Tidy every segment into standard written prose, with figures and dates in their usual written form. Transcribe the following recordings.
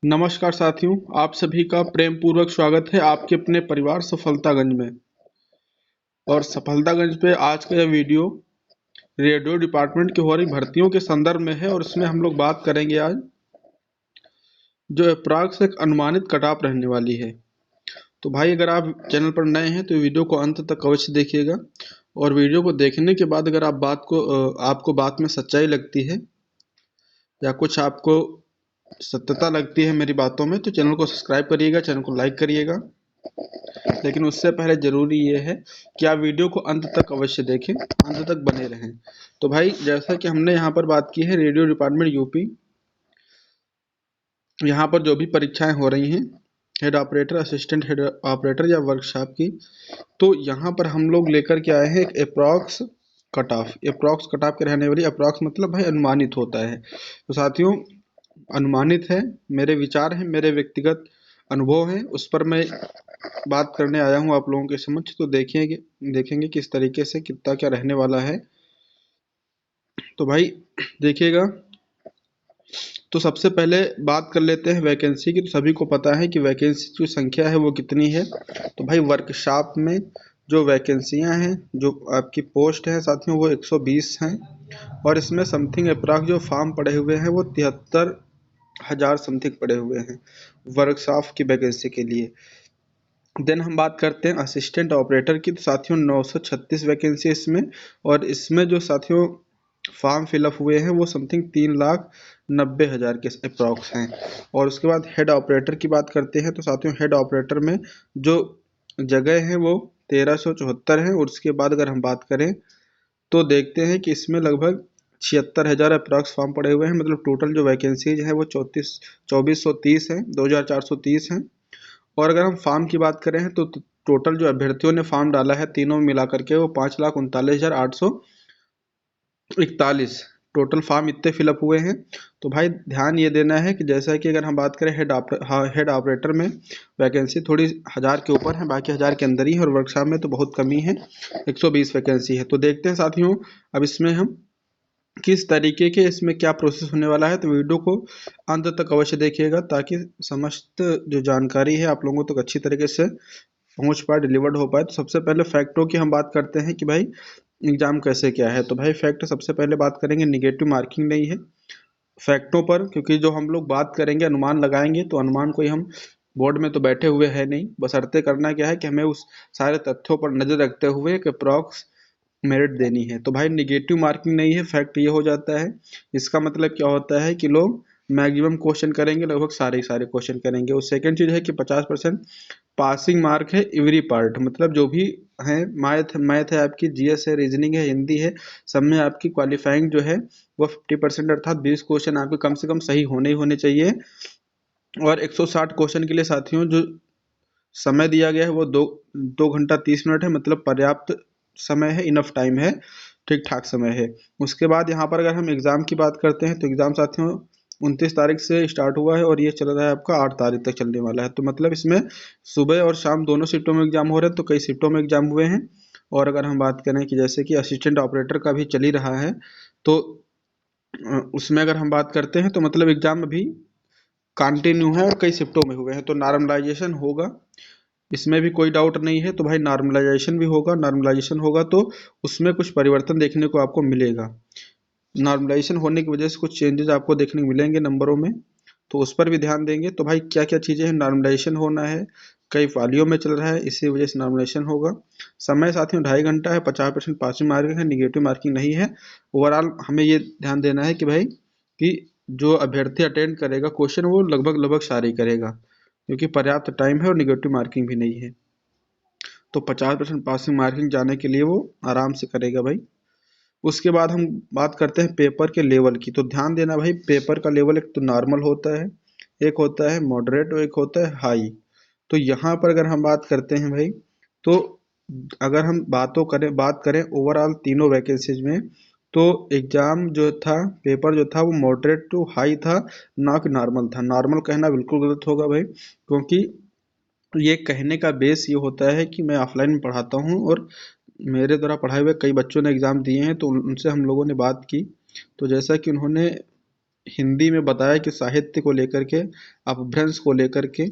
नमस्कार साथियों, आप सभी का प्रेम पूर्वक स्वागत है आपके अपने परिवार सफलतागंज में। और सफलतागंज पे आज का यह वीडियो रेडियो डिपार्टमेंट की हो रही भर्तियों के संदर्भ में है और इसमें हम लोग बात करेंगे आज जो अप्रॉक्स एक अनुमानित कट ऑफ रहने वाली है। तो भाई अगर आप चैनल पर नए हैं तो वीडियो को अंत तक अवश्य देखिएगा और वीडियो को देखने के बाद अगर आपको बात में सच्चाई लगती है या कुछ आपको सत्यता लगती है मेरी बातों में तो चैनल को सब्सक्राइब करिएगा, चैनल को लाइक करिएगा। लेकिन उससे पहले ज़रूरी ये है कि आप वीडियो को अंत तक अवश्य देखें, अंत तक बने रहें। तो भाई जैसा कि हमने यहाँ पर बात की है रेडियो डिपार्टमेंट यूपी, यहाँ पर जो भी परीक्षाएं हो रही हैं head operator, assistant head operator या वर्कशॉप की, तो यहाँ पर हम लोग लेकर के आए हैं एक approx cut off. Approx cut off के रहने वाली, अप्रॉक्स मतलब भाई अनुमानित होता है। तो साथियों अनुमानित है, मेरे विचार हैं, मेरे व्यक्तिगत अनुभव हैं, उस पर मैं बात करने आया हूँ आप लोगों के समक्ष। तो देखेंगे किस तरीके से कितना क्या रहने वाला है। तो भाई देखिएगा, तो सबसे पहले बात कर लेते हैं वैकेंसी की। तो सभी को पता है कि वैकेंसी की संख्या है वो कितनी है। तो भाई वर्कशॉप में जो वैकेंसियां हैं, जो आपकी पोस्ट है साथियों, वो 120 हैं और इसमें समथिंग अप्रॉक्स जो फॉर्म पड़े हुए हैं वो 73,000 समथिंग पड़े हुए हैं वर्कशॉप की वैकेंसी के लिए। देन हम बात करते हैं असिस्टेंट ऑपरेटर की। तो साथियों 936 वैकेंसी इसमें, और इसमें जो साथियों फॉर्म फिलअप हुए हैं वो समथिंग 3,90,000 के अप्रॉक्स हैं। और उसके बाद हेड ऑपरेटर की बात करते हैं। तो साथियों हेड ऑपरेटर में जो जगह हैं वो 1374 हैं। और उसके बाद अगर हम बात करें तो देखते हैं कि इसमें लगभग 76,000 अप्रॉक्स फॉर्म पड़े हुए हैं। मतलब टोटल जो वैकेंसीज हैं वो 2430 हैं, 2430 हैं। और अगर हम फॉर्म की बात करें तो टोटल जो अभ्यर्थियों ने फॉर्म डाला है तीनों मिला करके वो 5,39,841 टोटल फॉर्म इतने फिलअप हुए हैं। तो भाई ध्यान ये देना है कि जैसा कि अगर हम बात करें हेड ऑपरेटर में वैकेंसी थोड़ी 1000 के ऊपर है, बाकी 1000 के अंदर ही है। और वर्कशॉप में तो बहुत कमी है, 120 वैकेंसी है। तो देखते हैं साथियों अब इसमें हम किस तरीके के इसमें क्या प्रोसेस होने वाला है। तो वीडियो को अंत तक अवश्य देखिएगा ताकि समस्त जो जानकारी है आप लोगों तक अच्छी तरीके से पहुंच पाए, डिलीवर्ड हो पाए। तो सबसे पहले फैक्टों की हम बात करते हैं कि भाई एग्जाम कैसे क्या है। तो भाई फैक्ट सबसे पहले बात करेंगे, निगेटिव मार्किंग नहीं है फैक्टों पर, क्योंकि जो हम लोग बात करेंगे अनुमान लगाएंगे तो अनुमान कोई हम बोर्ड में तो बैठे हुए हैं नहीं, बशर्ते करना क्या है कि हमें उस सारे तथ्यों पर नजर रखते हुए एक अप्रॉक्स मेरिट देनी है। तो भाई निगेटिव मार्किंग नहीं है, फैक्ट ये हो जाता है। इसका मतलब क्या होता है कि लोग मैक्सिमम क्वेश्चन करेंगे, लगभग सारे सारे क्वेश्चन करेंगे। और सेकंड चीज है कि 50% पासिंग मार्क है एवरी पार्ट, मतलब जो भी है मैथ है आपकी, जीएस है, रीजनिंग है, हिंदी है, सब में आपकी क्वालिफाइंग जो है वो 50% अर्थात 20 क्वेश्चन आपके कम से कम सही होने ही होने चाहिए। और 160 क्वेश्चन के लिए साथियों जो समय दिया गया है वो 2 घंटा 30 मिनट है, मतलब पर्याप्त समय है, इनफ टाइम है, ठीक ठाक समय है। उसके बाद यहाँ पर अगर हम एग्ज़ाम की बात करते हैं तो एग्ज़ाम साथियों 29 तारीख से स्टार्ट हुआ है और ये चल रहा है आपका 8 तारीख तक चलने वाला है। तो मतलब इसमें सुबह और शाम दोनों शिफ्टों में एग्ज़ाम हो रहे हैं, तो कई शिफ्टों में एग्ज़ाम हुए हैं। और अगर हम बात करें कि जैसे कि असिस्टेंट ऑपरेटर का भी चल ही रहा है, तो उसमें अगर हम बात करते हैं तो मतलब एग्ज़ाम अभी कंटिन्यू है और कई शिफ्टों में हुए हैं। तो नॉर्मलाइजेशन होगा, इसमें भी कोई डाउट नहीं है। तो भाई नॉर्मलाइजेशन भी होगा, नॉर्मलाइजेशन होगा तो उसमें कुछ परिवर्तन देखने को आपको मिलेगा। नॉर्मलाइजेशन होने की वजह से कुछ चेंजेस आपको देखने को मिलेंगे नंबरों में, तो उस पर भी ध्यान देंगे। तो भाई क्या क्या चीज़ें हैं, नॉर्मलाइजेशन होना है, कई वालियों में चल रहा है, इसी वजह से नॉर्मलाइजेशन होगा। समय साथियों 2.5 घंटा है, 50% पासिंग मार्किंग है, निगेटिव मार्किंग नहीं है। ओवरऑल हमें ये ध्यान देना है कि भाई कि जो अभ्यर्थी अटेंड करेगा क्वेश्चन वो लगभग लगभग सारे ही करेगा, क्योंकि पर्याप्त टाइम है और निगेटिव मार्किंग भी नहीं है। तो 50% पासिंग मार्किंग जाने के लिए वो आराम से करेगा भाई। उसके बाद हम बात करते हैं पेपर के लेवल की। तो ध्यान देना भाई, पेपर का लेवल एक तो नॉर्मल होता है, एक होता है मॉडरेट और एक होता है हाई। तो यहाँ पर अगर हम बात करते हैं भाई, तो अगर हम बात करें ओवरऑल तीनों वैकेंसीज में, तो एग्जाम जो था, पेपर जो था वो मॉडरेट टू हाई था, ना कि नॉर्मल था। नॉर्मल कहना बिल्कुल गलत होगा भाई, क्योंकि ये कहने का बेस ये होता है कि मैं ऑफलाइन में पढ़ाता हूँ और मेरे द्वारा पढ़ाए हुए कई बच्चों ने एग्ज़ाम दिए हैं, तो उनसे हम लोगों ने बात की। तो जैसा कि उन्होंने हिंदी में बताया कि साहित्य को लेकर के, अपभ्रंश को लेकर के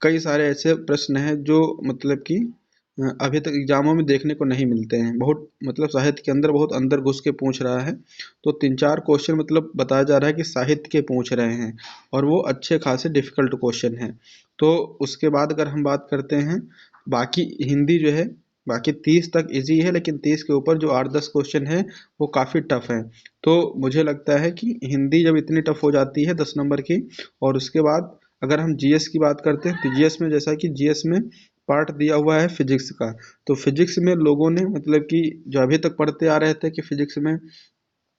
कई सारे ऐसे प्रश्न हैं जो मतलब कि अभी तक एग्जामों में देखने को नहीं मिलते हैं। बहुत मतलब साहित्य के अंदर बहुत अंदर घुस के पूछ रहा है। तो 3-4 क्वेश्चन मतलब बताया जा रहा है कि साहित्य के पूछ रहे हैं और वो अच्छे खासे डिफिकल्ट क्वेश्चन हैं। तो उसके बाद अगर हम बात करते हैं, बाकी हिंदी जो है बाकी 30 तक इजी है, लेकिन 30 के ऊपर जो 8-10 क्वेश्चन है वो काफ़ी टफ है। तो मुझे लगता है कि हिंदी जब इतनी टफ हो जाती है 10 नंबर की, और उसके बाद अगर हम जीएस की बात करते हैं तो जीएस में जैसा कि जीएस में पार्ट दिया हुआ है फिजिक्स का। तो फिजिक्स में लोगों ने मतलब कि जो अभी तक पढ़ते आ रहे थे कि फिजिक्स में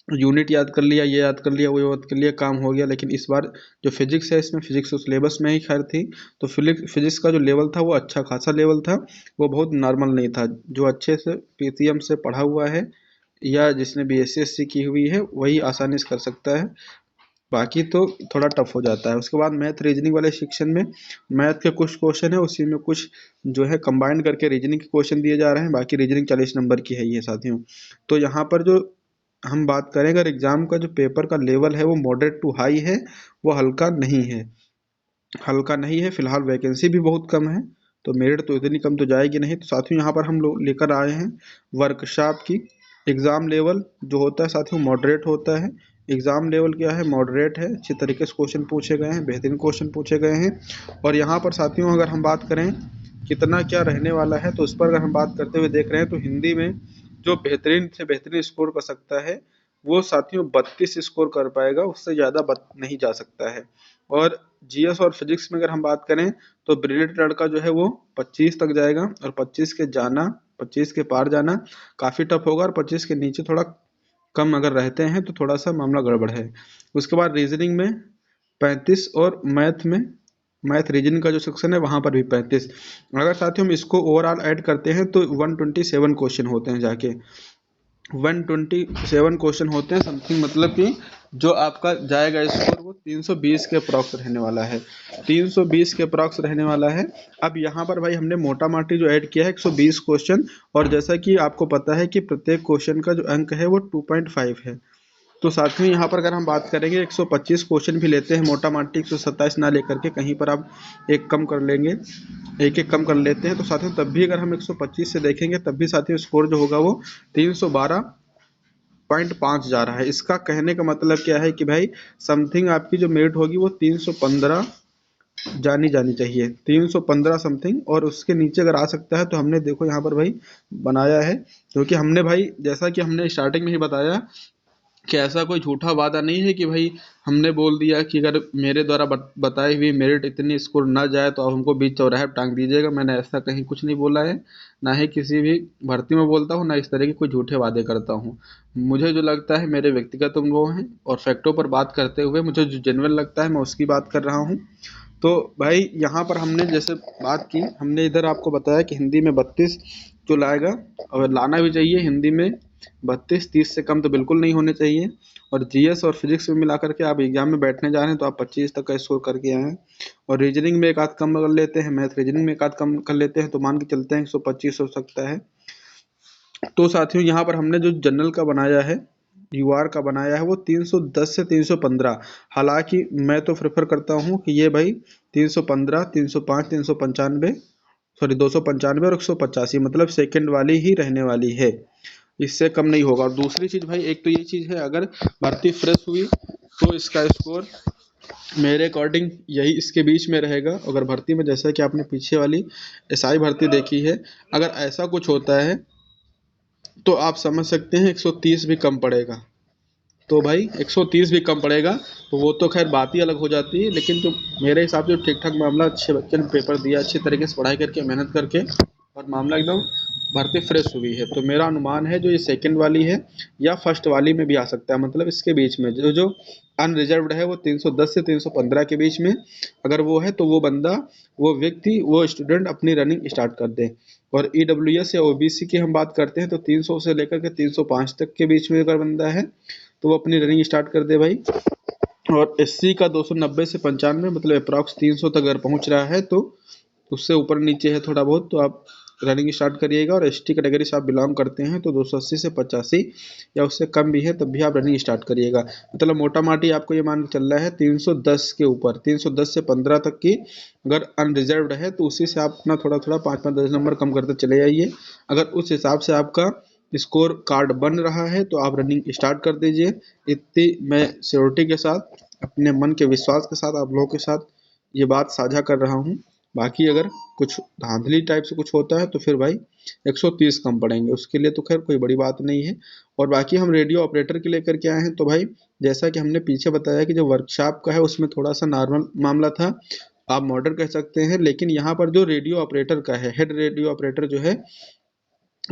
यूनिट याद कर लिया, ये याद कर लिया, वो याद कर लिया, काम हो गया, लेकिन इस बार जो फिजिक्स है इसमें फिजिक्स उस सिलेबस में ही खैर थी। तो फिजिक्स का जो लेवल था वो अच्छा खासा लेवल था, वो बहुत नॉर्मल नहीं था। जो अच्छे से पीसीएम से पढ़ा हुआ है या जिसने बीएससी की हुई है वही आसानी से कर सकता है, बाकी तो थोड़ा टफ हो जाता है। उसके बाद मैथ रीजनिंग वाले सेक्शन में मैथ के कुछ क्वेश्चन है, उसी में कुछ जो है कंबाइन करके रीजनिंग के क्वेश्चन दिए जा रहे हैं। बाकी रीजनिंग 40 नंबर की है ये साथियों। तो यहाँ पर जो हम बात करें अगर एग्जाम का जो पेपर का लेवल है वो मॉडरेट टू हाई है, वो हल्का नहीं है, हल्का नहीं है। फिलहाल वैकेंसी भी बहुत कम है, तो मेरिट तो इतनी कम तो जाएगी नहीं। तो साथियों यहाँ पर हम लोग लेकर आए हैं वर्कशॉप की। एग्ज़ाम लेवल जो होता है साथियों मॉडरेट होता है। एग्ज़ाम लेवल क्या है, मॉडरेट है, अच्छी तरीके से क्वेश्चन पूछे गए हैं, बेहतरीन क्वेश्चन पूछे गए हैं। और यहाँ पर साथियों अगर हम बात करें कितना क्या रहने वाला है, तो उस पर अगर हम बात करते हुए देख रहे हैं तो हिंदी में जो बेहतरीन से बेहतरीन स्कोर कर सकता है वो साथियों 32 स्कोर कर पाएगा, उससे ज़्यादा नहीं जा सकता है। और जीएस और फिजिक्स में अगर हम बात करें तो ब्रिलियंट लड़का जो है वो 25 तक जाएगा, और 25 के पार जाना काफ़ी टफ होगा, और 25 के नीचे थोड़ा कम अगर रहते हैं तो थोड़ा सा मामला गड़बड़ है। उसके बाद रीजनिंग में 35, और मैथ रीजनिंग का जो सेक्शन है वहाँ पर भी 35। अगर साथियों हम इसको ओवरऑल ऐड करते हैं तो 127 क्वेश्चन होते हैं, जाके 127 क्वेश्चन होते हैं समथिंग, मतलब कि जो आपका जाएगा स्कोर वो 320 के अप्रॉक्स रहने वाला है, 320 के अप्रॉक्स रहने वाला है। अब यहाँ पर भाई हमने मोटा माटी जो ऐड किया है 120 क्वेश्चन, और जैसा कि आपको पता है कि प्रत्येक क्वेश्चन का जो अंक है वो 2.5 है। तो साथ में यहाँ पर अगर हम बात करेंगे 125 क्वेश्चन भी लेते हैं मोटा माटी, 127 ना लेकर के कहीं पर आप एक कम कर लेंगे, एक एक कम कर लेते हैं, तो साथियों तब भी अगर हम 125 से देखेंगे तब भी साथियों स्कोर जो होगा वो 312.5 जा रहा है। इसका कहने का मतलब क्या है कि भाई समथिंग आपकी जो मेरिट होगी वो 315 जानी जानी चाहिए, 315 समथिंग, और उसके नीचे अगर आ सकता है तो हमने देखो यहाँ पर भाई बनाया है, क्योंकि हमने भाई जैसा कि हमने स्टार्टिंग में ही बताया कि ऐसा कोई झूठा वादा नहीं है कि भाई हमने बोल दिया कि अगर मेरे द्वारा बताई हुई मेरिट इतनी स्कोर ना जाए तो आप हमको बीच चौराहे पर टांग दीजिएगा। मैंने ऐसा कहीं कुछ नहीं बोला है, ना ही किसी भी भर्ती में बोलता हूँ, ना इस तरह के कोई झूठे वादे करता हूँ। मुझे जो लगता है मेरे व्यक्तिगत अनुभव हैं और फैक्टों पर बात करते हुए मुझे जो जेन्युइन लगता है मैं उसकी बात कर रहा हूँ। तो भाई यहाँ पर हमने जैसे बात की, हमने इधर आपको बताया कि हिंदी में 32 जो लाएगा, और लाना भी चाहिए हिंदी में 32, 30 से कम तो बिल्कुल नहीं होने चाहिए। और जीएस और फिजिक्स में मिला करके आप एग्जाम में बैठने जा रहे हैं तो आप 25 तक का स्कोर करके आए हैं। और रीजनिंग में एक आध कम कर लेते हैं, मैथ रीजनिंग में एक आध कम कर लेते हैं, तो मान के चलते हैं 125 हो सकता है। तो साथियों यहाँ पर हमने जो जनरल का बनाया है, यूआर का बनाया है, वो 310 से 315। हालांकि मैं तो प्रेफर करता हूँ कि ये भाई 315, 305, 395, सॉरी 295 और 185 मतलब सेकंड वाली ही रहने वाली है, इससे कम नहीं होगा। और दूसरी चीज़ भाई एक तो ये चीज़ है, अगर भर्ती फ्रेश हुई तो इसका स्कोर मेरे अकॉर्डिंग यही इसके बीच में रहेगा। अगर भर्ती में जैसा कि आपने पीछे वाली एसआई भर्ती देखी है, अगर ऐसा कुछ होता है तो आप समझ सकते हैं 130 भी कम पड़ेगा। तो भाई 130 भी कम पड़ेगा तो वो तो खैर बात ही अलग हो जाती है, लेकिन तो मेरे हिसाब से ठीक ठाक मामला, अच्छे बच्चे ने पेपर दिया, अच्छी तरीके से पढ़ाई करके मेहनत करके, और मामला एकदम भर्ती फ्रेश हुई है, तो मेरा अनुमान है जो ये सेकंड वाली है या फर्स्ट वाली में भी आ सकता है, मतलब इसके बीच में जो जो अनरिजर्व्ड है वो 310 से 315 के बीच में अगर वो है तो वो बंदा, वो व्यक्ति, वो स्टूडेंट अपनी रनिंग स्टार्ट कर दे। और ईडब्ल्यूएस या ओबीसी की हम बात करते हैं तो 300 से लेकर के 305 तक के बीच में अगर बंदा है तो वो अपनी रनिंग स्टार्ट कर दे भाई। और एससी का 290 से 95 मतलब अप्रॉक्स 300 तक अगर पहुंच रहा है तो उससे ऊपर नीचे है थोड़ा बहुत, तो आप रनिंग स्टार्ट करिएगा। और एसटी कैटेगरी से आप बिलोंग करते हैं तो 280 से 85 या उससे कम भी है तब भी आप रनिंग स्टार्ट करिएगा। मतलब मोटा माटी आपको ये मान के चल रहा है 310 के ऊपर, 310 से 15 तक की अगर अनरिजर्व्ड है तो उसी से आप अपना थोड़ा थोड़ा 5-5 10 नंबर कम करते चले जाइए। अगर उस हिसाब से आपका स्कोर कार्ड बन रहा है तो आप रनिंग स्टार्ट कर दीजिए। इतनी मैं श्योरिटी के साथ, अपने मन के विश्वास के साथ आप लोगों के साथ ये बात साझा कर रहा हूँ। बाकी अगर कुछ धांधली टाइप से कुछ होता है तो फिर भाई 130 कम पड़ेंगे, उसके लिए तो खैर कोई बड़ी बात नहीं है। और बाकी हम रेडियो ऑपरेटर के लेकर के आए हैं तो भाई जैसा कि हमने पीछे बताया कि जो वर्कशॉप का है उसमें थोड़ा सा नॉर्मल मामला था, आप मॉडर्न कह सकते हैं। लेकिन यहाँ पर जो रेडियो ऑपरेटर का है, हेड रेडियो ऑपरेटर जो है,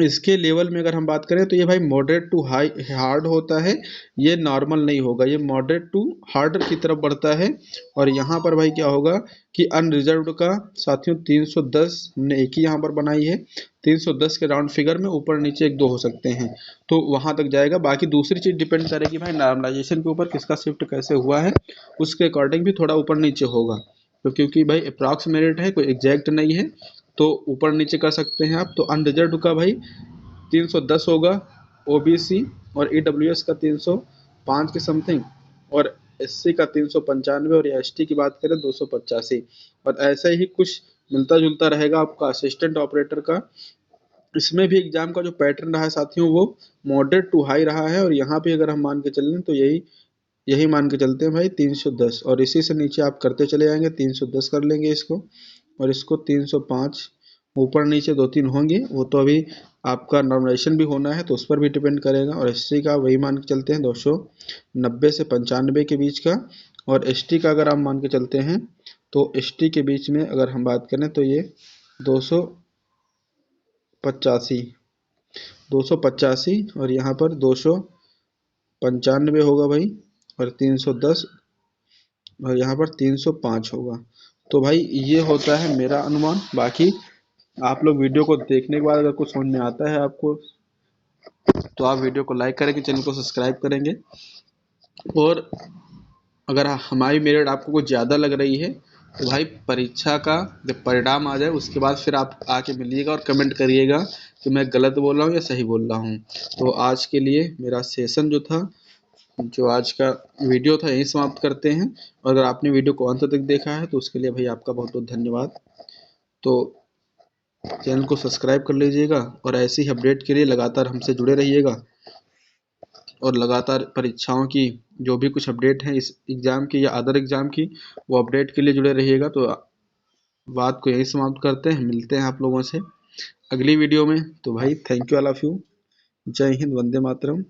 इसके लेवल में अगर हम बात करें तो ये भाई मॉडरेट टू हाई हार्ड होता है, ये नॉर्मल नहीं होगा, ये मॉडरेट टू हार्ड की तरफ बढ़ता है। और यहाँ पर भाई क्या होगा कि अनरिजर्व्ड का साथियों 310 हमने एक ही यहाँ पर बनाई है, 310 के राउंड फिगर में ऊपर नीचे 1-2 हो सकते हैं तो वहाँ तक जाएगा। बाकी दूसरी चीज़ डिपेंड करेगी भाई नॉर्मलाइजेशन के ऊपर, किसका शिफ्ट कैसे हुआ है उसके अकॉर्डिंग भी थोड़ा ऊपर नीचे होगा। तो क्योंकि भाई अप्रॉक्सीमेट है, कोई एग्जैक्ट नहीं है, तो ऊपर नीचे कर सकते हैं आप। तो अनरिजर्व्ड का भाई 310 होगा, ओबीसी और ईडब्ल्यूएस का 305 के समथिंग, और एससी का 395, और एसटी की बात करें 285। और ऐसे ही कुछ मिलता जुलता रहेगा आपका असिस्टेंट ऑपरेटर का। इसमें भी एग्जाम का जो पैटर्न रहा है साथियों वो मॉडरेट टू हाई रहा है। और यहाँ पे अगर हम मान के चलें तो यही यही मान के चलते हैं भाई 310, और इसी से नीचे आप करते चले जाएंगे, 310 कर लेंगे इसको, और इसको 305, ऊपर नीचे 2-3 होंगे, वो तो अभी आपका नॉर्मलाइजेशन भी होना है तो उस पर भी डिपेंड करेगा। और एससी का वही मान के चलते हैं 290 से 95 के बीच का। और एसटी का अगर आप मान के चलते हैं तो एसटी के बीच में अगर हम बात करें तो ये 285, 285 और यहाँ पर 295 होगा भाई, और 310, और यहाँ पर 305 होगा। तो भाई ये होता है मेरा अनुमान। बाकी आप लोग वीडियो को देखने के बाद अगर कुछ समझ में आता है आपको तो आप वीडियो को लाइक करेंगे, चैनल को सब्सक्राइब करेंगे। और अगर हमारी मेरिट आपको कुछ ज़्यादा लग रही है तो भाई परीक्षा का जब परिणाम आ जाए उसके बाद फिर आप आके मिलिएगा और कमेंट करिएगा कि मैं गलत बोल रहा हूँ या सही बोल रहा हूँ। तो आज के लिए मेरा सेशन जो था, जो आज का वीडियो था, यहीं समाप्त करते हैं। और अगर आपने वीडियो को अंत तक देखा है तो उसके लिए भाई आपका बहुत बहुत धन्यवाद। तो चैनल को सब्सक्राइब कर लीजिएगा और ऐसी ही अपडेट के लिए लगातार हमसे जुड़े रहिएगा। और लगातार परीक्षाओं की जो भी कुछ अपडेट है इस एग्ज़ाम की या अदर एग्ज़ाम की, वो अपडेट के लिए जुड़े रहिएगा। तो बात को यहीं समाप्त करते हैं, मिलते हैं आप लोगों से अगली वीडियो में। तो भाई thank you all of you, जय हिंद, वंदे मातरम।